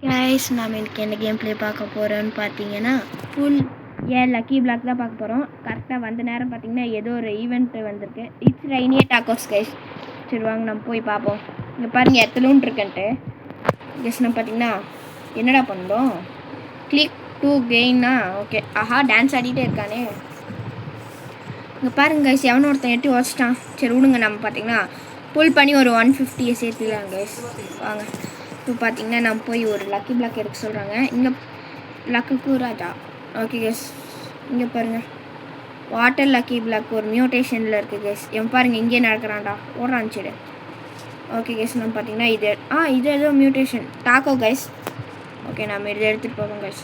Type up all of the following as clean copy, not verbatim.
Guys நாம் இன்றைக்கி என்ன கேம் ப்ளே பார்க்க போகிறோன்னு பார்த்தீங்கன்னா ஃபுல் லக்கி பிளாக் தான் பார்க்க போகிறோம். கரெக்டாக வந்த நேரம் பார்த்தீங்கன்னா ஏதோ ஒரு ஈவெண்ட்டு வந்திருக்கு. இட்ஸ் ரெய்னியே டாக்கோஸ் கைஸ். சரி வாங்க நம்ம போய் பார்ப்போம். இங்கே பாருங்கள் எத்தலூன் இருக்குன்ட்டு கெஸ். நம்ம பார்த்தீங்கன்னா என்னடா பண்ணோம், கிளிக் டு கெயின்னா ஓகே. ஆஹா டான்ஸ் ஆடிட்டே இருக்கானே. இங்கே பாருங்க கைஸ், எவனோ ஒருத்தன் எட்டி வச்சிட்டான். சரி விடுங்க, நம்ம பார்த்தீங்கன்னா புல் பண்ணி ஒரு 150 சேர்த்துலாம் கைஸ். வாங்க இப்போ பார்த்தீங்கன்னா நம்ம போய் ஒரு லக்கி பிளாக் எடுக்க சொல்கிறாங்க. இங்கே லக்கு ராஜா ஓகே கேஸ். இங்கே பாருங்கள் வாட்டர் லக்கி பிளாக் ஒரு மியூட்டேஷனில் இருக்குது கேஸ். என் பாருங்கள் இங்கே நடக்கிறான்டா, ஓடுறான். சரி ஓகே கேஸ். நம்ம பார்த்தீங்கன்னா இது ஏதோ மியூட்டேஷன் டாக்கோ கைஸ். ஓகே நம்ம இதை எடுத்துகிட்டு போவோம் கைஸ்.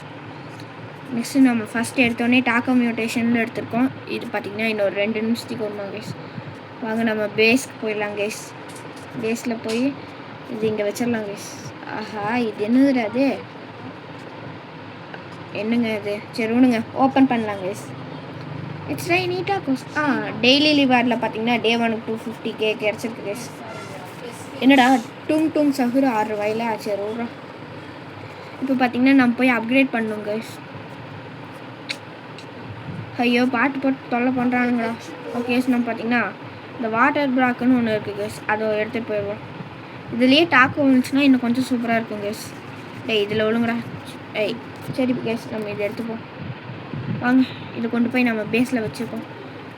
நெக்ஸ்ட்டு நம்ம ஃபஸ்ட்டு எடுத்தோடனே டாக்கோ மியூட்டேஷனில் எடுத்துருக்கோம். இது பார்த்திங்கன்னா இன்னொரு 2 நிமிஷத்துக்கு வரணும் கைஸ். வாங்க நம்ம பேஸ்க்கு போயிடலாம் கைஸ். பேஸில் போய் இது இங்கே வச்சிடலாம் கைஸ். ஆஹா இது என்னதுடா அது, என்னங்க இது? சரி விடுங்க, ஓப்பன் பண்ணலாம் guys. It's rainy tacos. Daily ரிவார்டில் பார்த்தீங்கன்னா டே 1க்கு 250K கிடச்சிருக்கு கைஸ். என்னடா டும் டும் சகுரு 6 ரூபாயில் ஆச்சு ரூபா. இப்போ பார்த்தீங்கன்னா நம்ம போய் அப்கிரேட் பண்ணணும் கைஸ். ஐயோ பாட்டு போட்டு தொல்லை பண்ணுறானுங்களா. ஓகே நம்ம பார்த்தீங்கன்னா இந்த வாட்டர் பிளாக்குன்னு ஒன்று இருக்குது கேஸ், அதை எடுத்துகிட்டு போயிடுவோம். இதுலேயே டாக்கோ வந்துச்சுன்னா இன்னும் கொஞ்சம் சூப்பராக இருக்கும் கேஸ். இதில் ஒழுங்குடா. சரி கேஸ் நம்ம இதை எடுத்துப்போம். வாங்க இதை கொண்டு போய் நம்ம பேஸில் வச்சுருக்கோம்.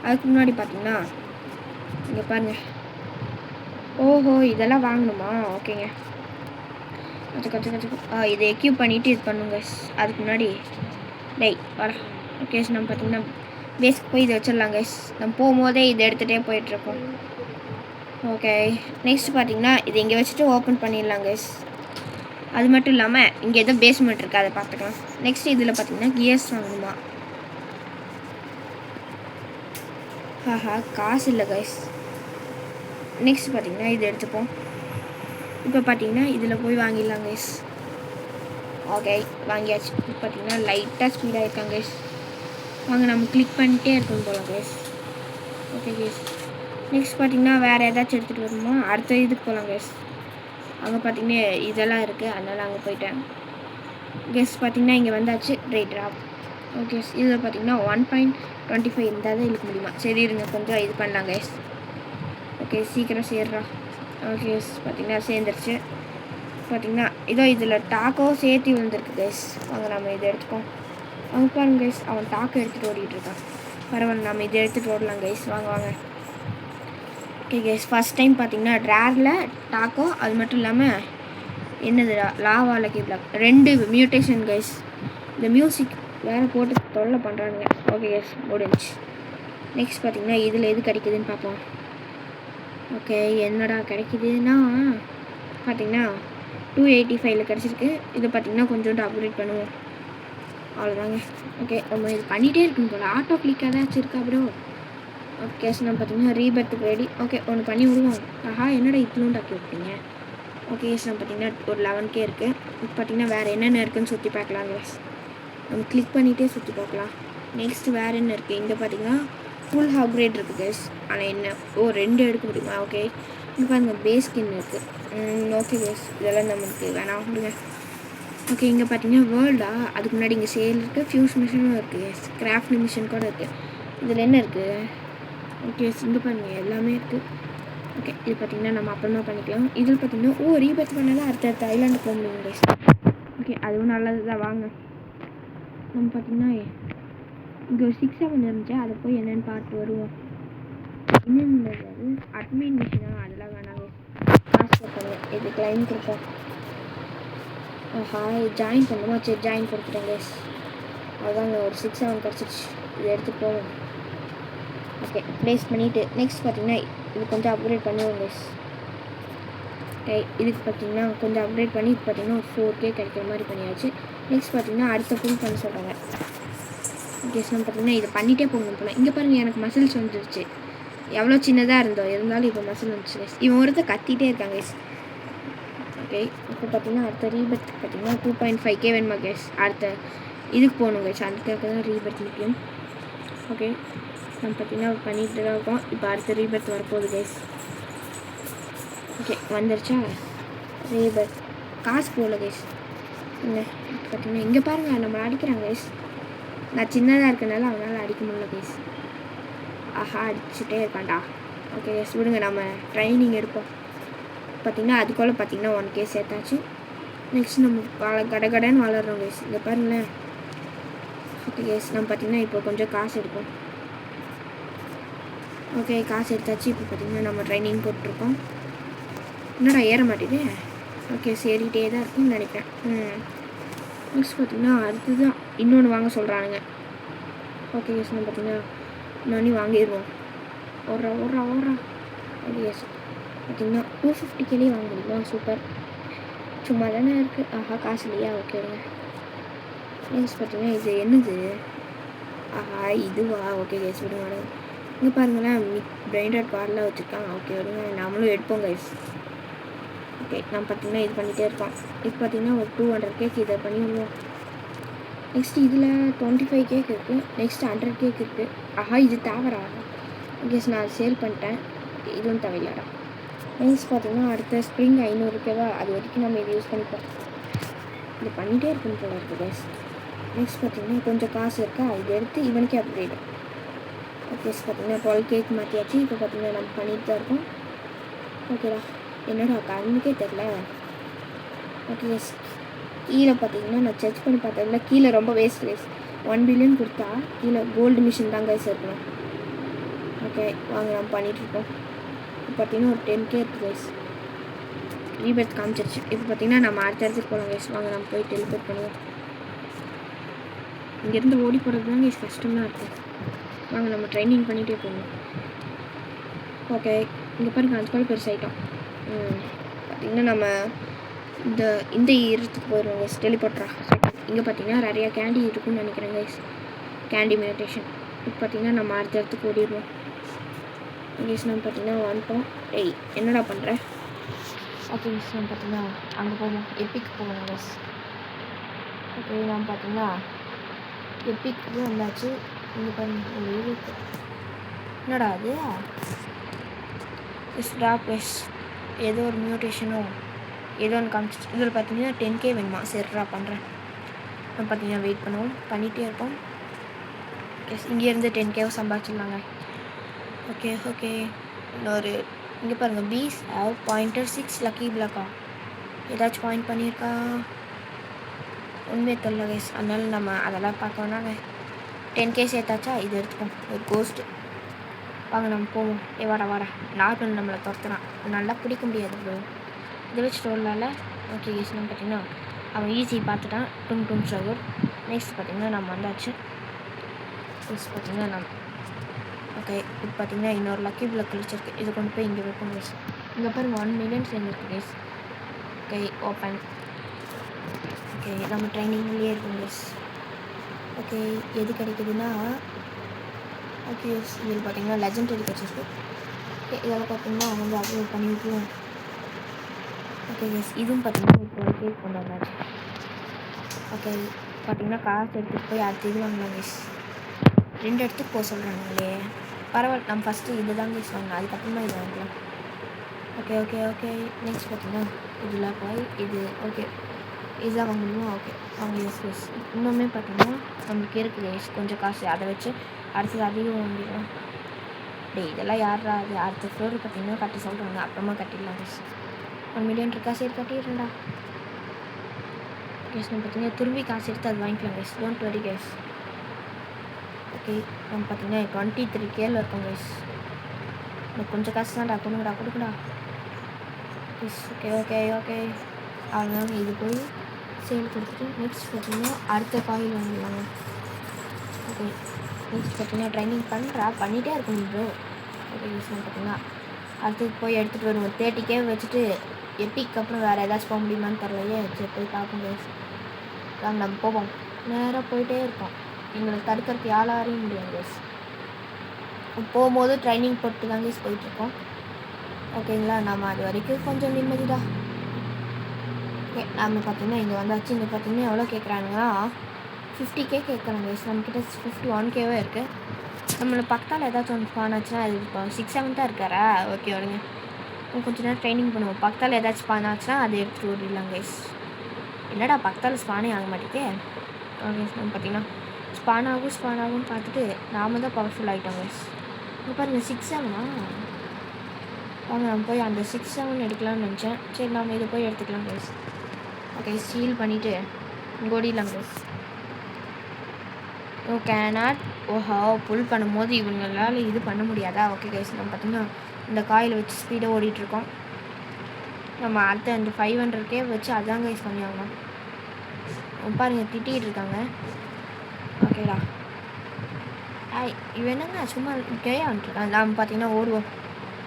அதுக்கு முன்னாடி பார்த்தீங்கன்னா இங்கே பாருங்கள். ஓஹோ இதெல்லாம் வாங்கணுமா? ஓகேங்க இதை எக்யூப் பண்ணிவிட்டு இது பண்ணுங்க கேஸ். அதுக்கு முன்னாடி வர ஓகே நம்ம பார்த்தீங்கன்னா பேஸ்க்கு போய் இதை வச்சிடலாம் கைஸ். நம்ம போகும்போதே இதை எடுத்துகிட்டே போயிட்டுருக்கோம். ஓகே நெக்ஸ்ட் பார்த்தீங்கன்னா இது இங்கே வச்சுட்டு ஓப்பன் பண்ணிடலாம் கைஸ். அது மட்டும் இல்லாமல் இங்கே எதோ பேஸ்மெண்ட் இருக்குது, அதை பார்த்துக்கலாம். நெக்ஸ்ட் இதில் பார்த்தீங்கன்னா கியர்ஸ் வாங்கணுமா? காசு இல்லை கைஸ். நெக்ஸ்ட் பார்த்தீங்கன்னா இதை எடுத்துப்போம். இப்போ பார்த்தீங்கன்னா இதில் போய் வாங்கிடலாம் கைஸ். ஓகே வாங்கியாச்சு. இப்போ பார்த்தீங்கன்னா லைட்டாக ஸ்பீடாக இருக்காங்க கைஸ். வாங்க நம்ம கிளிக் பண்ணிட்டே இருக்கணும் போகலாம் கைஸ். Okay guys. நெக்ஸ்ட் பார்த்தீங்கன்னா வேறு ஏதாச்சும் எடுத்துகிட்டு வரணுமா? அடுத்த இதுக்கு போகலாம் கைஸ். அங்கே பார்த்தீங்கன்னா இதெல்லாம் இருக்குது, அதனால் அங்கே போயிட்டேன் கெஸ். பார்த்தீங்கன்னா இங்கே வந்தாச்சு ட்ராப். ஓகே இதில் பார்த்தீங்கன்னா 1.25 இருந்தால் தான் இழுக்க முடியுமா? சரி இருங்க கொஞ்சம் இது பண்ணலாம் கைஸ். ஓகே சீக்கிரம் சேர்றா. ஓகே பார்த்தீங்கன்னா சேர்ந்துருச்சு. பார்த்தீங்கன்னா இதோ இதில் டாக்கோ சேர்த்து விழுந்துருக்கு கைஸ். வாங்க நம்ம இதை எடுத்துப்போம். அவங்க பாருங்க கைஸ், அவன் டாக்கோ எடுத்துகிட்டு ஓடிட்டுருக்கான். பரவாயில்ல நம்ம இதை எடுத்துகிட்டு ஓடலாம் கைஸ். வாங்க வாங்க. ஓகே கைஸ் ஃபஸ்ட் டைம் பார்த்தீங்கன்னா ட்ராரில் டாக்கோ, அது மட்டும் இல்லாமல் என்னது lava lucky block 2 mutation guys. இந்த மியூசிக் வேறு போட்டு தொல்லை பண்ணுறானுங்க. ஓகே கைஸ் முடிஞ்சு. நெக்ஸ்ட் பார்த்தீங்கன்னா இதில் எது கிடைக்குதுன்னு பார்ப்போம். ஓகே என்னடா கிடைக்குதுன்னா பார்த்தீங்கன்னா 285 கிடச்சிருக்கு. இது பார்த்தீங்கன்னா கொஞ்சோண்டு அப்கிரேட் பண்ணுவோம், அவ்வளோதாங்க. ஓகே நம்ம இது பண்ணிகிட்டே இருக்கணும் போல். ஆட்டோ கிளிக் ஏதாச்சும் இருக்கா ப்ரோ? ஓகே நம்ம பார்த்தீங்கன்னா ரீபர்த்துக்கு ரெடி. ஓகே ஒன்று பண்ணி விடுவோம். என்னடா இட்லும் டாக்கி விட்டீங்க. ஓகே நம்ம பார்த்தீங்கன்னா ஒரு 11K இருக்குது. இப்போ பார்த்தீங்கன்னா வேறு என்னென்ன இருக்குதுன்னு சுற்றி பார்க்கலாம் கேஸ். நம்ம கிளிக் பண்ணிகிட்டே சுற்றி பார்க்கலாம். நெக்ஸ்ட் வேறு என்ன இருக்குது? இங்கே பார்த்தீங்கன்னா ஃபுல் அப்கிரேட் இருக்குது கேஸ். ஆனால் என்ன 2 எடுக்க முடியுமா? ஓகே இங்கே பாருங்க பேஸ் ஸ்கின் இருக்குது. ஓகே கேஸ் இதெல்லாம் நமக்கு வேணாம் விடுங்க. ஓகே இங்கே பார்த்தீங்கன்னா வேர்ல்டா, அதுக்கு முன்னாடி இங்கே சேல் இருக்குது. ஃபியூஸ் மிஷினும் இருக்குது, கிராஃப்ட் மிஷின் கூட இருக்குது. இதில் என்ன இருக்குது? ஓகே இங்கே பாருங்கள் எல்லாமே இருக்குது. ஓகே இது பார்த்திங்கன்னா நம்ம அப்புறமா பண்ணிக்கலாம். இதில் பார்த்திங்கன்னா ரீபர்த் பண்ணாலும் அடுத்த ஐலாண்டு போக முடியும் கைஸ். ஓகே அதுவும் நல்லது தான். வாங்க நம்ம பார்த்திங்கன்னா இங்கே ஒரு 6-7 இருந்துச்சு, அதை போய் என்னென்னு பார்த்து வருவோம். என்னென்ன அது அட்மின் மிஷினா? அதெல்லாம் வேணாங்க, காசு பண்ணுவேன். இது கிளைம் கொடுப்போம். ஜாயின் பண்ணுமா? சரி ஜாயின் கொடுத்துட்டேன் கைஸ். அதுதாங்க ஒரு 6-7 கிடச்சிச்சு. இதை எடுத்துகிட்டு போவோம். ஓகே ப்ளேஸ் பண்ணிவிட்டு நெக்ஸ்ட் பார்த்தீங்கன்னா இது கொஞ்சம் அப்கிரேட் பண்ணுவோம் கைஸ். இதுக்கு பார்த்தீங்கன்னா கொஞ்சம் அப்கிரேட் பண்ணி இது பார்த்தீங்கன்னா ஒரு 4K கிடைக்கிற மாதிரி பண்ணியாச்சு. நெக்ஸ்ட் பார்த்தீங்கன்னா அடுத்த ஃபுல் பண்ண சொல்கிறாங்க கேஸ். நம்ம பார்த்தீங்கன்னா இதை பண்ணிகிட்டே போகணும் போல். இங்கே பாருங்கள் எனக்கு மசில்ஸ் வந்துருச்சு. எவ்வளோ சின்னதாக இருந்தாலும் இப்போ மசில் வந்துச்சு கைஸ். இவன் ஒருத்தர் கத்திகிட்டே இருக்காங்க கைஸ். ஓகே இப்போ பார்த்தீங்கன்னா அடுத்த ரீபர்த் பார்த்தீங்கன்னா 2.5K வேணுமா கேஸ். அடுத்த இதுக்கு போகணும் கைஸ், அதுக்காக தான் ரீபர்த் முக்கியம். ஓகே நம்ம பார்த்தீங்கன்னா பண்ணிகிட்டு தான் இருக்கோம். இப்போ அடுத்த ரீபர்த் வரப்போகுது கைஸ். ஓகே வந்துருச்சா ரீபர்த்? காசு போகல கைஸ். இல்லை பார்த்தீங்கன்னா இங்கே பாருங்கள் நம்மளை அடிக்கிறாங்க கைஸ். நான் சின்னதாக இருக்கனால அவனால் அடிக்க முடியல கைஸ். ஆஹா அடிச்சுட்டே இருக்கான்டா. ஓகே கைஸ் விடுங்க, நம்ம ட்ரைனிங் எடுப்போம். பார்த்திங்கன்னா அதுக்குள்ளே பார்த்திங்கன்னா 1K சேர்த்தாச்சு. நெக்ஸ்ட் நம்ம கடகடன்னு வளர்றோம் கைஸ். இங்கே பாருங்களேன். ஓகே கைஸ் நம்ம பார்த்திங்கன்னா இப்போ கொஞ்சம் காசு எடுப்போம். ஓகே காசு எடுத்தாச்சு. இப்போ பார்த்திங்கன்னா நம்ம ட்ரைனிங் போட்டிருக்கோம். என்னடா ஏற மாட்டேது. ஓகே சரிகிட்டே தான் இருக்குன்னு நினைக்கிறேன். நெக்ஸ்ட் பார்த்திங்கன்னா அடுத்து தான் இன்னொன்று வாங்க சொல்கிறானுங்க. ஓகே கைஸ் நம்ம பார்த்திங்கன்னா இன்னொன்று வாங்கிடுவோம். ஓடுறா. ஓகே கைஸ் பார்த்திங்கன்னா 250Kலேயே வாங்க முடியுமா? சூப்பர். சும்மா தானே இருக்குது. ஆஹா காசு இல்லையா? ஓகே விடுங்க. நெக்ஸ்ட் பார்த்திங்கன்னா இது என்னது? ஆஹா இதுவா? ஓகே கைஸ் விடுங்க. இங்கே பாருங்களேன் பிரைண்டட் பார்லாம் வச்சுருக்காங்க. ஓகே விடுங்க, நம்மளும் எடுப்போம் கைஸ். ஓகே நம்ம பார்த்திங்கன்னா இது பண்ணிகிட்டே இருக்கோம். இது பார்த்திங்கன்னா ஒரு 200 கேக் இதை பண்ணி விடுவோம். நெக்ஸ்ட் இதில் 25 கேக் இருக்குது. நெக்ஸ்ட் 100 கேக் இருக்குது. ஆஹா இது தேவரா? ஓகே நான் சேல் பண்ணிட்டேன். இதுவும் தேவையில்லடா. நெக்ஸ்ட் பார்த்திங்கன்னா அடுத்த ஸ்ப்ரிங் 500Kவா, அது வரைக்கும் நம்ம இது யூஸ் பண்ணிப்போம். இது பண்ணிகிட்டே இருக்கணும் போல இருக்குது கைஸ். நெக்ஸ்ட் பார்த்திங்கன்னா கொஞ்சம் காசு இருக்கா, இது எடுத்து இவனுக்கே அப்கிரேடு. ஓகே பார்த்திங்கன்னா 12 கேக் மாற்றியாச்சு. இப்போ பார்த்திங்கன்னா நம்ம பண்ணிட்டு தான் இருக்கோம். ஓகேடா என்னடா கண்ணுக்கே தெரில. ஓகே எஸ் கீழே பார்த்திங்கன்னா நான் செக் பண்ணி பார்த்ததில்ல, கீழே ரொம்ப வேஸ்ட் கைஸ். 1 பில்லியன் கொடுத்தா கீழே கோல்டு மிஷின் தான் கைஸ் இருக்கணும். ஓகே வாங்க நம்ம பண்ணிகிட்ருக்கோம். இப்போ பார்த்திங்கன்னா ஒரு 10K இருக்குது கைஸ். ரீபர்த் காமிச்சிருச்சு. இப்போ பார்த்திங்கன்னா நம்ம அடுத்த இடத்துக்கு போகலாம் கைஸ். வாங்க நம்ம போய் டெலிபோர்ட் பண்ணுவோம். இங்கேருந்து ஓடி போகிறது தான் கைஸ் கஷ்டமாக இருக்குது. வாங்க நம்ம ட்ரைனிங் பண்ணிகிட்டே போகணும். ஓகே இங்கே பாருங்கள் அதுக்குள்ள பெருசாகிட்டோம். பார்த்திங்கன்னா நம்ம இந்த இடத்துக்கு போயிடுவோம் கைஸ். டெலிபோர்ட்ரா இங்கே பார்த்திங்கன்னா நிறையா கேண்டி இருக்குன்னு நினைக்கிறேன் கைஸ். Candy meditation. இப்போ பார்த்திங்கன்னா நம்ம அடுத்த இடத்துக்கு ஓடிடுவோம் கைஸ். நம்ம பார்த்திங்கன்னா வந்துட்டோம். என்னடா பண்ணுறேன்? ஓகே கைஸ் நம்ம பார்த்திங்கன்னா அங்கே போவோம். எப்பிக் போவோம் கைஸ். ஓகே நம்ம பார்த்திங்கன்னா எப்பிக்கு வந்தாச்சு. இங்கே பாருங்கள் இருக்கு. என்னடா அது? Stop guys. ஏதோ ஒரு மியூட்டேஷனோ ஏதோ ஒன்று காமிச்சிச்சு. இதில் பார்த்தீங்கன்னா 10K வேணுமா? சரிடா பண்ணுறேன். நம்ம பார்த்தீங்கன்னா வெயிட் பண்ணுவோம். பண்ணிகிட்டே இருப்போம். எஸ் இங்கேருந்து 10K சம்பாதிச்சிடலாங்க. ஓகே இன்னொரு இங்கே பாருங்கள் பீஸ் பாயிண்டர் 6 லக்கி பிளாக்கா ஏதாச்சும் பாயிண்ட் பண்ணியிருக்கா? உண்மையே தெரியல கைஸ். அதனால நம்ம அதெல்லாம் பார்க்க வேணாங்க. 10K சேர்த்தாச்சா இது எடுத்துப்போம். ஒரு கோஸ்ட்டு. வாங்க நம்ம போவோம். வாடா நார்மல் நம்மளை துரத்துறான். நல்லா பிடிக்க முடியாது ப்ரோ. இதை வச்சுட்டு வரலாம்ல. ஓகே கைஸ் நம்ம பார்த்திங்கன்னா அவன் ஈஸி பார்த்துட்டான். டும் ஷவர். நெக்ஸ்ட் பார்த்திங்கன்னா நம்ம வந்தாச்சு. நெக்ஸ்ட் பார்த்திங்கன்னா நம்ம ஓகே இப்போ பார்த்திங்கன்னா இன்னொரு லக்கி பிளாக் கிழிச்சிருக்கு. இதை கொண்டு போய் இங்கே வைப்போம் கைஸ். இங்கே பாருங்கள் 1 மில்லியன் சேர்ந்துருக்கு கைஸ். Okay open. ஓகே நம்ம ட்ரைனிங்லேயே இருக்கும் கைஸ். ஓகே எது கிடைக்குதுன்னா ஓகே இதில் பார்த்திங்கன்னா லெஜெண்டரி கிடச்சிருக்கு. ஓகே இதெல்லாம் பார்த்திங்கன்னா வந்து அப்லோட் பண்ணி விட்டுருவோம். ஓகே கைஸ் இதுவும் பார்த்திங்கன்னா இப்போ கேக் கொண்டு வந்தாச்சு. ஓகே பார்த்திங்கன்னா காசு எடுத்துகிட்டு போய் அடுத்த இது வாங்கலாம் கைஸ். 2 இடத்துக்கு போக சொல்கிறாங்களே பரவாயில்ல. நம்ம ஃபஸ்ட்டு இது தான் கைஸ் வாங்கலாம், அதுக்கப்புறமா இதை வாங்கலாம். ஓகே நெக்ஸ்ட் பார்த்திங்கன்னா இதில் போய் இது ஓகே இதுதான் வாங்க முடியுமா? ஓகே வாங்க எஸ் இன்னுமே பார்த்திங்கன்னா நம்மளுக்கு இருக்குது கைஸ் கொஞ்சம் காசு. அதை வச்சு அடுத்தது அதிகம் வாங்கிடலாம். இதெல்லாம் யாரா அது? அடுத்த ஃப்ளோர் பார்த்திங்கன்னா கட்ட சொல்கிறாங்க, அப்புறமா கட்டிடலாம் கைஸ். 1 மில்லியன் இருக்கா? சரி கட்டிடுறேன்டா கைஸ். நம்ம பார்த்திங்கன்னா திரும்பி காசு எடுத்து அது வாங்கிக்கலாம் guys. Don't worry guys. Okay நம்ம பார்த்திங்கன்னா 23K இருக்கோம் கைஸ். எனக்கு கொஞ்சம் காசு தான்டா. கொடுக்குடா கைஸ். ஓகே அதனால இது போய் சேல் கொடுத்துட்டு நெக்ஸ்ட் பார்த்திங்கன்னா அடுத்த காயில் வாங்கிடலாங்க. ஓகே நெக்ஸ்ட் பார்த்திங்கன்னா ட்ரைனிங் பண்ணிகிட்டே இருக்கணும் ப்ரோ. ஓகே கைஸ் நம்ம பார்த்திங்கன்னா அடுத்தது போய் எடுத்துகிட்டு வருவோம். 30K வச்சுட்டு எப்பிக்கு அப்புறம் வேறு ஏதாச்சும் போக முடியுமான்னு தெரியலையே. சரி போய் பார்ப்போம் கைஸ். வாங்க நம்ம போவோம். நேராக போயிட்டே இருக்கோம். எங்களுக்கு தடுக்கிறதுக்கு யாராலையும் முடியாது கைஸ். போகும்போது ட்ரைனிங் போட்டு தான் கைஸ் போயிட்டுருக்கோம். ஓகேங்களா நம்ம அது வரைக்கும் கொஞ்சம் நிம்மதிதான். ஓகே நம்ம பார்த்திங்கன்னா இங்கே வந்தாச்சு. இங்கே பார்த்திங்கன்னா எவ்வளோ கேட்குறாங்கன்னா 50K கேட்குறாங்க கைஸ். நம்மக்கிட்ட 51Kவே இருக்குது. நம்மளை பக்கத்தால் ஏதாச்சும் ஒன்று ஸ்பான் ஆச்சுன்னா அது இப்போ 6-7 தான் இருக்காரா? ஓகே வருங்க கொஞ்சம் நேரம் ட்ரைனிங் பண்ணுவோம். பக்கத்தால் ஏதாச்சும் ஸ்பான் ஆச்சுன்னா அதை எடுத்துகிட்டு ஓடிடலாம் கைஸ். என்னடா பக்கத்தால் ஸ்பானே ஆக மாட்டேங்குது. ஓகே நம்ம பார்த்தீங்கன்னா ஸ்பான் ஆகும்னு பார்த்துட்டு நாம தான் பவர்ஃபுல் ஆகிட்டோம் கைஸ். இப்போ பாருங்கள் 6-7 வாங்க நம்ம போய் அந்த 6-7 எடுக்கலாம்னு நினச்சேன். சரி நம்ம இதை போய் எடுத்துக்கலாம் கைஸ். ஓகே சீல் பண்ணிவிட்டு இங்கே ஓடிடலாம் கைஸ். ஓ கேனாட் ஓஹோ புல் பண்ணும்போது இவங்களால் இது பண்ண முடியாதா? ஓகே கைஸ் நம்ம பார்த்தீங்கன்னா இந்த காயில் வச்சு ஸ்பீடாக ஓடிட்டுருக்கோம். நம்ம அடுத்த அந்த 500K வச்சு அதான் கைஸ் பண்ணி ஆகணும். பாருங்கள் திட்டிகிட்டு இருக்காங்க. ஓகேடா இவன் என்னங்க சும்மா கேயா வந்துட்டுருக்கான். நம்ம பார்த்தீங்கன்னா ஓடுவோம்.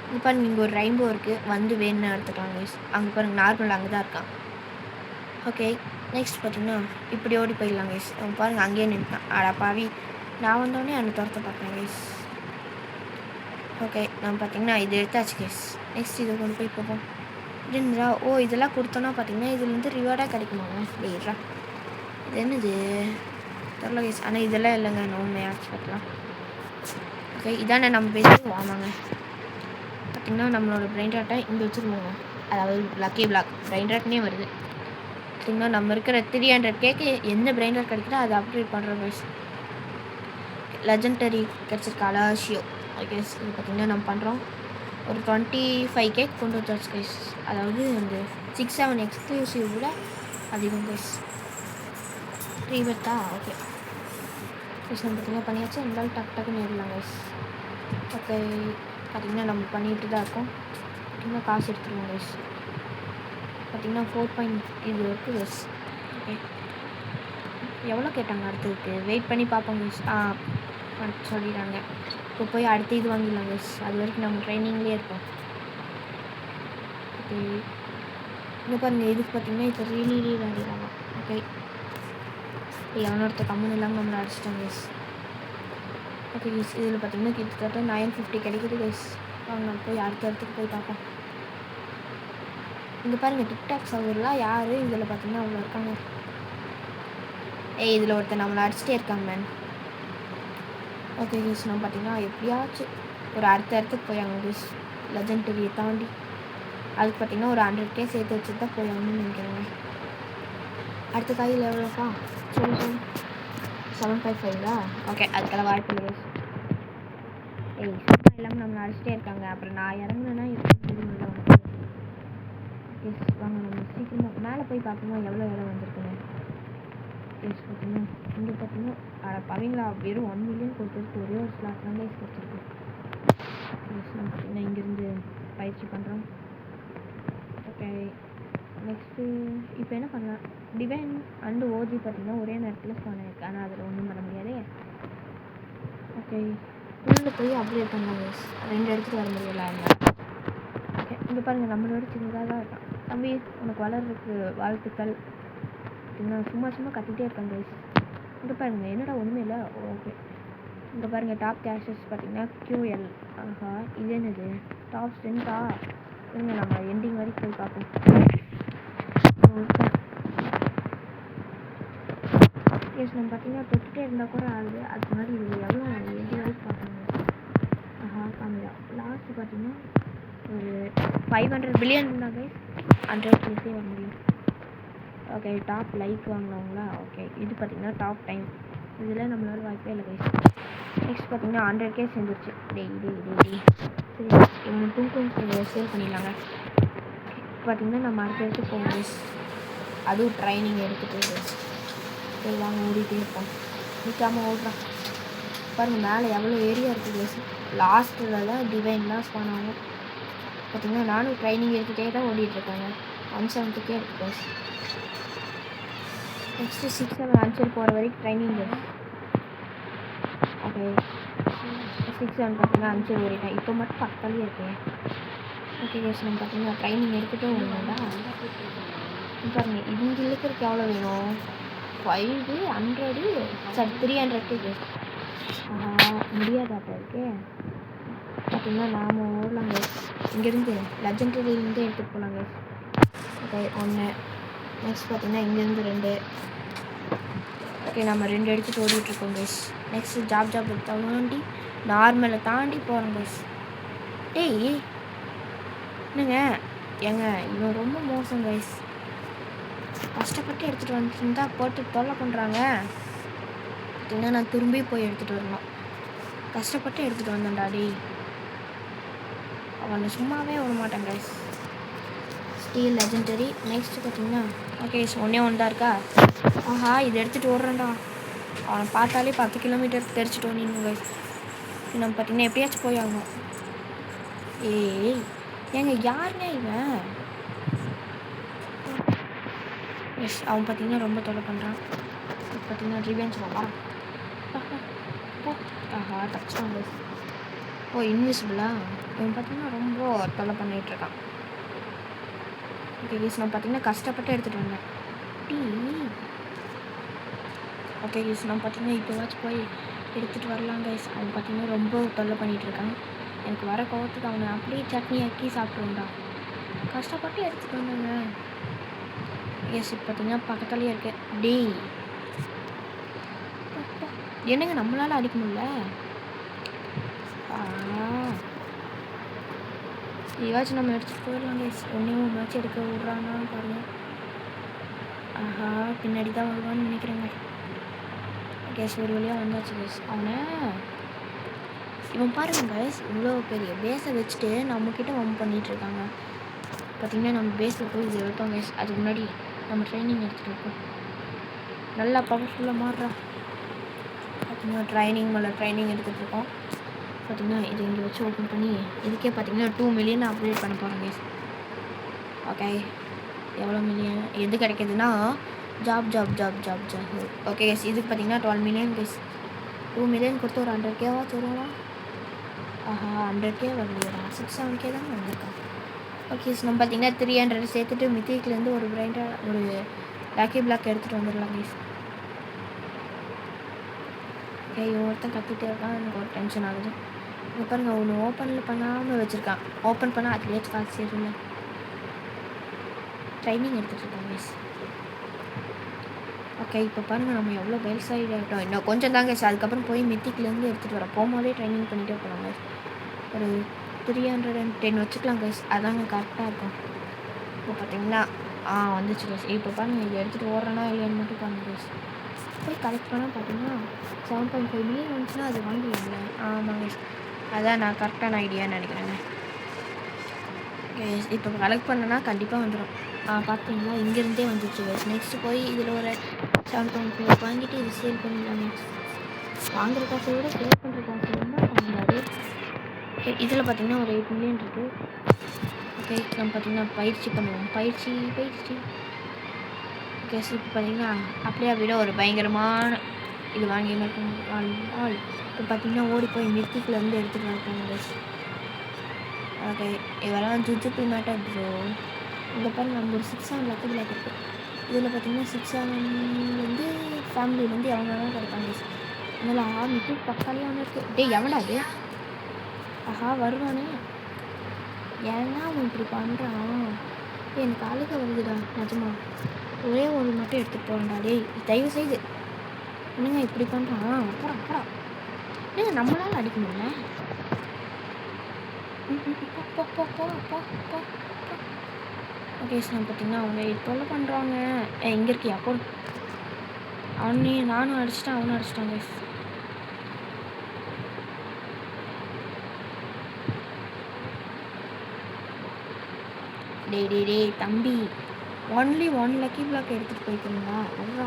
இப்போ பாருங்கள் இங்கே ஒரு ரெயின்போ இருக்குது, வந்து வேணும்னு எடுத்துக்கலாம் கைஸ். அங்கே பாருங்கள் நார்மல் அங்கே தான் இருக்கான். ஓகே நெக்ஸ்ட் பார்த்தீங்கன்னா இப்படி ஓடி போயிடலாம் கைஸ். பாருங்கள் அங்கேயே நின்றுட்டான். ஆடா பாவி நான் வந்தோடனே அந்த துரத்தை பார்ப்பேன் கைஸ். ஓகே நம்ம பார்த்தீங்கன்னா இது எடுத்தாச்சு கைஸ். நெக்ஸ்ட் இதை கொண்டு போய் பார்ப்போம். இதுன்றா ஓ இதெல்லாம் கொடுத்தோன்னா பார்த்தீங்கன்னா இதுலேருந்து ரிவார்டாக கிடைக்குமாங்க. டேரா இது என்னது தெரில கைஸ். ஆனால் இதெல்லாம் இல்லைங்க நம்ம ஆச்சு பார்க்கலாம். ஓகே இதானே நம்ம பேசுவோம். ஆமாங்க பார்த்திங்கன்னா நம்மளோட பிரெயின் ராட்டை இங்கே வச்சுருவோங்க. அதாவது லக்கி பிளாக் பிரெயின் ராட்னே வருது. பார்த்திங்கன்னா நம்ம இருக்கிற 300Kக்கு எந்த பிரெயின் ராட் கிடைக்குதோ அதை அப்டேட் பண்ணுறோம் கைஸ். லெஜெண்டரி கிடச்சிருக்க அலாஷியோ. ஓகே இது பார்த்திங்கன்னா நம்ம பண்ணுறோம். ஒரு 25K கொண்டு வச்சாச்சு கைஸ். அதாவது அந்த 6-7 எக்ஸ்க்ளூசிவ் விட அதிகம் கைஸ். 3 பத்தா ஓகே கைஸ் நம்ம பார்த்திங்கன்னா பண்ணியாச்சு. இருந்தாலும் டக்குன்னு ஏறலாம் கைஸ். ஓகே பார்த்திங்கன்னா நம்ம பண்ணிட்டு தான் இருக்கோம். பார்த்திங்கன்னா காசு எடுத்துருவோம் கைஸ். பார்த்திங்கன்னா 4 இது இருக்குது கைஸ். ஓகே எவ்வளோ கேட்டாங்க அடுத்ததுக்கு வெயிட் பண்ணி பார்ப்போம் கைஸ். சொல்லிடுறாங்க. இப்போ போய் அடுத்து இது வாங்கிடலாம் கைஸ். அது வரைக்கும் நம்ம ட்ரைனிங்லேயே இருப்போம். ஓகே இங்கே பாருங்கள் இதுக்கு பார்த்திங்கன்னா இப்போ ரீலி ஆடிடுறாங்க. ஓகே இப்போ எவனொருத்த கம்மன் இல்லாமல் நம்மளை அடிச்சிட்டாங்க கைஸ். ஓகே கைஸ் இதில் பார்த்திங்கன்னா கிட்டத்தட்ட 950 கிடைக்குது கைஸ். வாங்க நம்ம போய் அடுத்த இடத்துக்கு போய் பார்ப்போம். இங்கே பாருங்கள் டிக்டாக் சர்வர்லாம் யார் இதில் பார்த்திங்கன்னா அவ்வளோ இருக்காங்க. இதில் ஒருத்தர் நம்மளை அடிச்சுட்டே இருக்காங்க மேன். ஓகே கைஸ் நம்ம பார்த்திங்கன்னா எப்படியாச்சும் ஒரு அடுத்த இடத்துக்கு போய் ஆகணும் கைஸ். லெஜெண்டரியை தாண்டி அதுக்கு பார்த்திங்கன்னா ஒரு 100K சேர்த்து வச்சுட்டு தான் போய் ஆகணும்னு நினைக்கிறேங்க. அடுத்த காயில் எவ்வளோப்பா சொல்லு 755 ஓகே அதுக்கெல்லாம் வாய்ப்பு இல்லை கைஸ். சும்மா இல்லாமல் நம்மளை அடிச்சுட்டே இருக்காங்க. அப்புறம் நான் இறங்குனேன்னா எப்படி இல்லை வந்து எஸ் வாங்க நம்ம சீக்கிரமாக மேலே போய் பார்ப்போமா எவ்வளோ இடம் வந்திருக்குங்க. எஸ் பார்த்திங்கன்னா இங்கே பார்த்திங்கன்னா பவீங்களா வெறும் 1 மில்லியன் கொடுத்துருக்கு. ஒரே ஒரு ஸ்லாட் தான் கைஸ் கொடுத்துருக்கு. எஸ் நம்ம பார்த்திங்கன்னா இங்கேருந்து பயிற்சி பண்ணுறோம். ஓகே நெக்ஸ்ட்டு இப்போ என்ன பண்ணலாம். டிவைன் அண்டு ஓஜி பார்த்திங்கன்னா ஒரே நேரத்தில் ஸ்பான் ஆயிருக்கு. ஆனால் அதில் ஒன்றும் பண்ண முடியாது. ஓகே உள்ளே போய் அப்டேட் பண்ணலாம் கைஸ். 2 இடத்துக்கு வர முடியல. ஓகே இங்கே பாருங்கள் நம்மளோட சின்னதாக தான் இருக்கான். தம்பி உனக்கு வளர்றதுக்கு வாழ்த்துக்கள். நான் சும்மா கத்திகிட்டே இருக்கேன் கைஸ். இங்கே பாருங்கள் என்னடா ஒன்றுமே இல்லை. ஓகே இங்கே பாருங்கள் டாப் கேஷஸ் பார்த்திங்கன்னா QL. ஆஹா இது என்னது டாப் ஸ்ட்ரென்த்தா இருங்க நம்ம எண்டிங் வரைக்கும் போய் பார்ப்போம். எஸ் நம்ம பார்த்திங்கன்னா தொட்டுகிட்டே இருந்தால் கூட ஆகுது. அதுக்கு முன்னாடி இது எவ்வளோ எண்டிங் வரைக்கும் பார்க்கணும். ஆஹா காமிடா லாஸ்ட்டு பார்த்திங்கன்னா ஒரு 500 பில்லியன் இருந்தால் கைஸ் 100K வர முடியும். ஓகே டாப் லைக் வாங்கினவங்களா. ஓகே இது பார்த்திங்கன்னா டாப் டைம். இதில் நம்மளால வாய்ப்பே இல்லை கைஸ். நெக்ஸ்ட் பார்த்திங்கன்னா 100K செஞ்சிருச்சு. டெய்லி சரி இவங்க டூ சேல் பண்ணிடலாங்க. பார்த்திங்கன்னா நம்ம அடுத்த இடத்துக்கு போவோம் கைஸ். அதுவும் ட்ரைனிங் எடுத்துகிட்டு கைஸ். சரி வாங்க ஓடிட்டே இருப்போம். நிற்காமல் ஓடுறான் பாருங்கள். மேலே எவ்வளோ ஏரியா இருக்குது கைஸ். லாஸ்ட்டில் தான் டிவைன்லாம் ஸ்பான் ஆகும். பார்த்திங்கன்னா நானும் ட்ரைனிங் எடுத்துகிட்டே தான் ஓடிட்டுருக்காங்க. 170K இருக்குது கைஸ். நெக்ஸ்ட்டு 6-7 ஆன்சர் போகிற வரைக்கும் ட்ரைனிங் கைஸ். ஓகே 6-7 பார்த்திங்கன்னா ஆன்சர் ஓடிட்டேன். இப்போ மட்டும் பக்கத்தாலே இருக்கேன். ஓகே கைஸ் நம்ம பார்த்திங்கன்னா ட்ரைனிங் எடுத்துகிட்டே ஓடணும்டா. பாருங்கள் இங்கே இருக்கிறதுக்கு எவ்வளோ வேணும் 500 சாரி 300K கைஸ். முடியாதாப்பா இருக்கே. பார்த்திங்கன்னா நாம் ஓடலாங்க. இங்கேருந்து லெஜெண்டரிலேருந்து எடுத்துகிட்டு போகலாங்க. ஓகே 1 நெக்ஸ்ட் பார்த்திங்கன்னா இங்கேருந்து 2. ஓகே நம்ம 2 எடுத்துகிட்டு ஓடிட்டுருக்கோம் கைஸ். நெக்ஸ்ட்டு ஜாப் தாண்டி நார்மலை தாண்டி போகிறோம் கைஸ். என்னங்க இவன் ரொம்ப மோசம் கைஸ். கஷ்டப்பட்டு எடுத்துகிட்டு வந்துருந்தா போட்டு தொல்லை பண்ணுறாங்க. பார்த்தீங்கன்னா நான் திரும்பி போய் எடுத்துகிட்டு வரணும். கஷ்டப்பட்டு எடுத்துகிட்டு வந்தேன்டா டேய். அவனை சும்மாவே விட மாட்டேன் கைஸ். Steel legendary. நெக்ஸ்ட்டு பார்த்தீங்கன்னா ஓகே ஒன்றே ஒன்று தான் இருக்கா. ஆஹா இது எடுத்துகிட்டு ஓடுறேன்டா. அவனை பார்த்தாலே 10 கிலோமீட்டர் தெரிச்சுட்டு ஓடினு கைஸ். நம்ம பார்த்தீங்கன்னா எப்படியாச்சும் போய் ஆகணும். ஏய் ஏங்க யாருங்க இவன்? எஸ் அவன் பார்த்தீங்கன்னா ரொம்ப தொலை பண்ணுறான். பார்த்தீங்கன்னா ரிவெஞ்ச் வரலாம். ஆஹா தப்பிச்சான் கைஸ். ஓ இன்விசிபிளா? இவன் பார்த்தீங்கன்னா ரொம்ப தொலை பண்ணிகிட்ருக்கான். ஓகே கைஸ் நான் பார்த்தீங்கன்னா கஷ்டப்பட்டு எடுத்துகிட்டு வந்தேன். ஓகே கைஸ் நான் பார்த்தீங்கன்னா இப்போவாச்சும் போய் எடுத்துகிட்டு வரலாம் கைஸ். அவன் பார்த்தீங்கன்னா ரொம்ப தொல்லை பண்ணிகிட்ருக்கான். எனக்கு வர கோவத்துக்கு அவனை அப்படியே சட்னி ஆக்கி சாப்பிட்ருண்டா. கஷ்டப்பட்டு எடுத்துகிட்டு வந்தேங்க. எஸ் இப்போ பார்த்தீங்கன்னா பக்கத்துலேயே இருக்கு. டேய் என்னங்க நம்மளால் அடிக்க முடியல. ஏதாச்சும் நம்ம எடுத்துகிட்டு போயிடலாம் கைஸ். ஒன்றாச்சும் எடுக்க விட்றானான்னு பாருங்கள். ஆஹா பின்னாடி தான் வருவான்னு நினைக்கிறேங்க. கேஸ் ஒரு வழியாக வந்தாச்சு கைஸ். அவனை இவன் பாருங்க கைஸ் இவ்வளோ பெரிய பேஸை வச்சுட்டு நம்மக்கிட்ட வம்பு பண்ணிகிட்ருக்காங்க. பார்த்திங்கன்னா நம்ம பேஸில் போய் இது வைப்போம் கைஸ். அதுக்கு முன்னாடி நம்ம ட்ரைனிங் எடுத்துகிட்டு இருக்கோம். நல்லா பவர்ஃபுல்லாக மாறுறா. பார்த்திங்கன்னா ட்ரைனிங் எடுத்துகிட்டு இருக்கோம். பார்த்திங்கன்னா இது இங்கே வச்சு ஓப்பன் பண்ணி இதுக்கே பார்த்திங்கன்னா 2 மில்லியன் அப்கிரேட் பண்ண போகிறோம் கைஸ். ஓகே எவ்வளோ மில்லியன் எது கிடைக்கிதுன்னா ஜாப். ஓகே கைஸ் இதுக்கு பார்த்திங்கன்னா 12 மில்லியன் கைஸ். 2 மில்லியன் கொடுத்து ஒரு 100K வருவாங்களா? ஆஹா 100K வரலையா? 6-7K தான் வந்திருக்கான். ஓகே நம்ம பார்த்திங்கன்னா 300 சேர்த்துட்டு மித்திக்லேருந்து ஒரு லாக்கி பிளாக் எடுத்துகிட்டு வந்துடலாம் கைஸ். ஓகே ஒருத்தன் கத்திட்டே இருக்கான். எனக்கு ஒரு டென்ஷன் ஆகுது. இங்கே பாருங்கள் ஒன்று ஓப்பனில் பண்ணாமல் வச்சுருக்கான். ஓப்பன் பண்ணால் அதுலேயாச்சும் காசு சேருங்க. Training எடுத்துகிட்ருக்கோம் guys. ஓகே இப்போ பாருங்கள் நம்ம எவ்வளோ வெல் சைடு ஆகிட்டோம். இன்னும் கொஞ்சம் தாங்க கைஸ். அதுக்கப்புறம் போய் மித்திக்லேருந்து எடுத்துகிட்டு வரோம். போகும்போதே ட்ரைனிங் பண்ணிகிட்டே போகலாம் கைஸ். ஒரு 310 வச்சுக்கலாம் கைஸ். அதாங்க கரெக்டாக இருக்கும். இப்போ பார்த்தீங்கன்னா வந்துச்சு கைஸ். இப்போ பாருங்கள் இது எடுத்துகிட்டு ஓடுறேன்னா இல்லையான்னு மட்டும் பாருங்கள் கைஸ். போய் கலெக்ட் பண்ணால் பார்த்தீங்கன்னா 7.5 மில்லியன் வந்துச்சுன்னா அது வாங்கிடலாம்ல. ஆமாங்க அதான் நான் கரெக்டான ஐடியான்னு நினைக்கிறேங்க. இப்போ கலெக்ட் பண்ணனா கண்டிப்பாக வந்துடும். பார்த்தீங்கன்னா இங்கேருந்தே வந்துடுச்சு கைஸ். நெக்ஸ்ட்டு போய் இதில் ஒரு 7.5 வாங்கிட்டு இது சேல் பண்ணிடலாம். நெக்ஸ்ட் வாங்குற காசை விட சேல் பண்ணுற காசு இருந்தால் வாங்குறாரு. ஓகே இதில் பார்த்தீங்கன்னா ஒரு 8 மில்லியன் இருக்குது. ஓகே நம்ம பார்த்தீங்கன்னா பயிற்சி பண்ணுவோம். பயிற்சி ஓகே இப்போ பார்த்தீங்கன்னா அப்படியே விட ஒரு பயங்கரமான இது வாங்கி ஆள் இப்போ பார்த்தீங்கன்னா ஓடி போய் மித்திக்குலேருந்து எடுத்துகிட்டு இருக்காங்க கைஸ். ஓகே இதெல்லாம் ஜுஜுபி மேட்டர் ப்ரோ. இங்கே பாருங்க நம்ம ஒரு 6-7 லாக்கி பிளாக் இருக்குது. இதில் பார்த்தீங்கன்னா 6-7 ஃபேமிலியிலேருந்து எவங்க வேணாலும் கிடைப்பாங்க கைஸ். அதனால் மித்திக் பக்காலே ஒன்று இருக்குது. டே எவன்டா அது? ஆஹா வருவானே. ஏன்னா அவன் இப்படி பண்ணுறான். எனக்கு அழுக வருதுடா நிஜமா. ஒரே ஒரு மட்டும் எடுத்துகிட்டு போகிறேன்டா. டேய் தயவு செய்து என்னங்க இப்படி பண்ணுறான்? அப்புறம் என்னங்க நம்மளால் அடிக்க முடியல. ஓகே சார் பார்த்தீங்கன்னா அவங்க தொல்லை பண்ணுறாங்க. இங்கே இருக்கியா அப்போ நானும் அடிச்சிட்டேன் அவனும் அடிச்சிட்டாங்க. டேய் தம்பி ஒன்லி 1 லக்கி பிளாக் எடுத்துகிட்டு போய்க்கணுங்களா? அவ்வளோ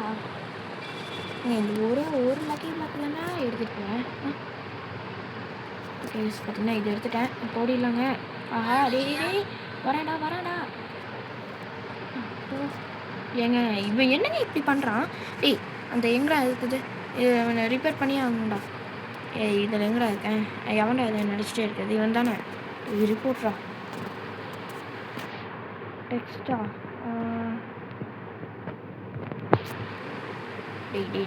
இந்த ஒரு லக்கி பிளாக் தானே எடுத்துகிட்டு போகிறேன். ஓகே பார்த்தீங்கன்னா இது எடுத்துட்டேன். போடிடலாங்க. ஆஹா டேய் வராடா. ஏங்க இவன் என்னங்க இப்படி பண்ணுறான்? டேய் அந்த எங்கடா இருக்குது? இவனை ரிப்பேர் பண்ணி ஆகணும்டா. இதில் எங்கடா இருக்கேன்? எவன்டா இதை நடிச்சிட்டே இருக்குது? இவன் தானே ரிப்போர்ட்ரா டெக்ஸ்டா.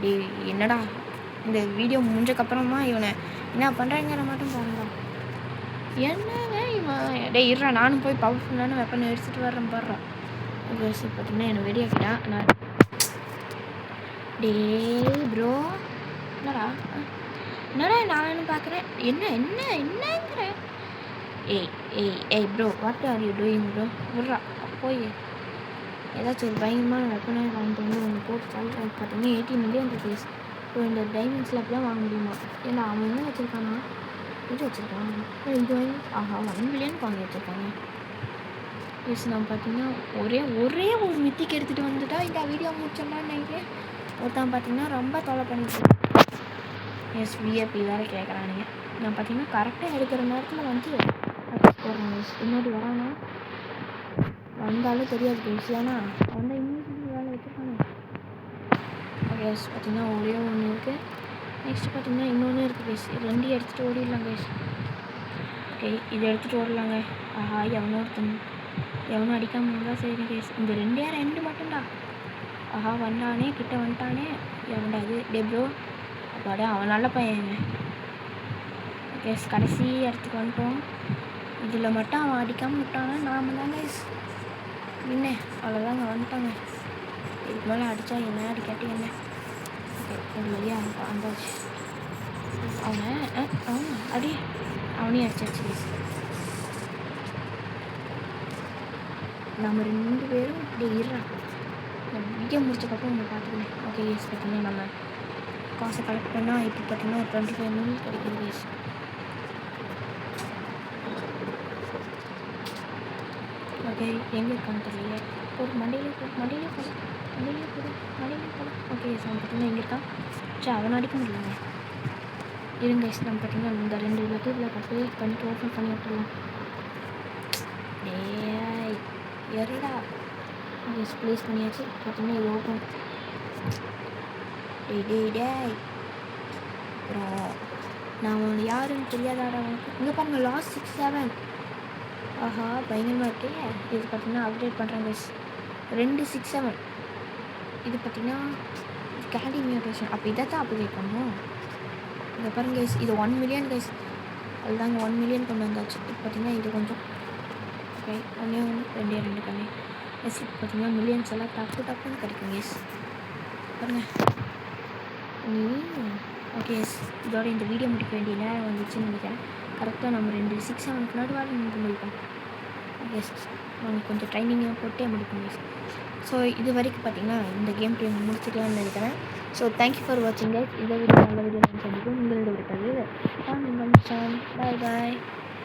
டேய் என்னடா இந்த வீடியோ முடிஞ்சக்கப்புறமா இவனை என்ன பண்ணுறாங்கிற மட்டும் பாருங்க. என்னங்க இவன்? டேய் இருறா நானும் போய் பவர்ஃபுல்லான வெப்பனை எடுத்துகிட்டு வர்றேன் பாடுறான். பார்த்தீங்கன்னா என்னை வெடியாக்கிட்டான். நான் டேய் ப்ரோ என்னடா நான் பார்க்குறேன். என்னங்கிறேன். ஏய் bro what are you doing bro? விட்றா போய் ஏதாச்சும் ஒரு பயங்கரமான வெப்பனாக வாங்கிட்டு வந்து ஒன்று போட்டு அது பார்த்தீங்கன்னா 80 மில்லியன் ருபீஸ். ஸோ இந்த டைமண்ட்ஸில் அப்படி தான் வாங்க முடியுமா? ஏன்னா அவன் என்ன வச்சுருக்கானா, இது வச்சுருக்கான். இது வாங்கி 1 மில்லியன் வாங்கி வச்சுருக்காங்க. எஸ் நம்ம பார்த்தீங்கன்னா ஒரே ஒரு மித்திக்கு எடுத்துகிட்டு வந்துட்டா இந்த வீடியோ முடிச்சோம்டான்னு நினைக்கிறேன். ஒருத்தன் பார்த்தீங்கன்னா ரொம்ப தொலை பண்ணிட்டு எஸ் விஏபி வேறு கேட்குறானுங்க. நான் பார்த்தீங்கன்னா கரெக்டாக எடுக்கிற நேரத்தில் வந்து போடுறாங்க. பின்னாடி வரானா வந்தாலும் தெரியாது பேசி, ஏன்னா அவன் தான் இன்னும் வேலை வச்சுருக்கானே. ஓகே பார்த்தீங்கன்னா ஒரே ஒன்று இருக்குது. நெக்ஸ்ட்டு பார்த்தீங்கன்னா இன்னொன்று இருக்குது பேஸ். இது 2 எடுத்துகிட்டு ஓடிடலாம் பேஸ். ஓகே இதை எடுத்துகிட்டு ஓடலாங்க. எவனும் அடிக்காமல் இருந்தால் சரி கேஸ். இந்த 2 மட்டும்டா. வந்தானே கிட்ட வந்துட்டானே. எவன்டா இது டெப்ரோ அப்பாடா, அவன் நல்ல பையன். கேஸ் கடைசி இடத்துக்கு வந்துட்டோம். இதில் மட்டும் அவன் அடிக்காமல் விட்டானா நாம தாங்க என்ன அவ்வளோதாங்க வந்துட்டாங்க. இதுக்கு மேலே அடித்தா என்ன அடிக்காட்டி என்ன. ஓகே ஒரு வழியாக வந்தாச்சு. அவன் அடி அவனையும் அடிச்சாச்சு கேஸ். நம்ம 2 பேரும் இப்படி இருறான். வீடியோ முடிச்சக்கப்புறம் நம்ம பார்த்துக்கணும். ஓகே கேஸ் பார்த்தீங்கன்னா நம்ம காசை கலெக்ட் பண்ணால் இப்போ பார்த்தீங்கன்னா ஒரு 25 மில்லியன் கிடைக்குது கேஸ். ஓகே எங்கே இருக்கான்னு தெரியல. ஒரு மண்டியிலே போடு. ஓகே அவன் பார்த்தீங்கன்னா எங்கே இருக்கான்? சரி அவனை அடிக்க முடியலங்க. இருங்க நம்ம பார்த்தீங்கன்னா இந்த 2 லெட்டரில் கட்டு பண்ணிட்டு ஓப்பன் பண்ணி விட்டுருலாம். எறடா எஸ் ப்ளேஸ் பண்ணியாச்சு. பார்த்தீங்கன்னா இது ஓப்பன். டேய் அப்புறம் நான் யாருன்னு தெரியாதாடா உனக்கு. இங்கே பாருங்கள் லாஸ்ட் 6-7. பயங்கரமாக இருக்கே. இது பார்த்தீங்கன்னா அப்டேட் பண்ணுறேன் கைஸ். 2-6-7 இது பார்த்தீங்கன்னா கேண்டி மியூட்டேஷன். அப்போ இதை தான் அப்டேட் பண்ணணும். இங்கே பாருங்க கைஸ், இது 1 மில்லியன் கைஸ். அதுதாங்க 1 மில்லியன் கொண்டு வந்தாச்சு. இப்போ பார்த்தீங்கன்னா இது கொஞ்சம் ஓகே 2 கண்ணே எஸ். இப்போ பார்த்தீங்கன்னா மில்லியன்ஸ் எல்லாம் டப்புன்னு கிடைக்கும் கைஸ். பாருங்கள் ஓகே எஸ். இதோட இந்த வீடியோ முடிக்க வேண்டிய நேரம் வந்துச்சுன்னு நினைக்கிறேன். கரெக்டாக நம்ம 2-6-7 நடுவாக நமக்கு முடிப்போம். எஸ் நாங்கள் கொஞ்சம் ட்ரைனிங்காக போட்டே முடிப்போம் எஸ். ஸோ இது வரைக்கும் பார்த்தீங்கன்னா இந்த கேம் ப்ளே முடிச்சுக்கலாம்னு நினைக்கிறேன். ஸோ தேங்க்யூ ஃபார் வாட்சிங் கைஸ். இந்த வீடியோ நல்ல வீடியோ சந்திப்போம். உங்களோட இருக்கிறது நான் உங்கள் பாய்.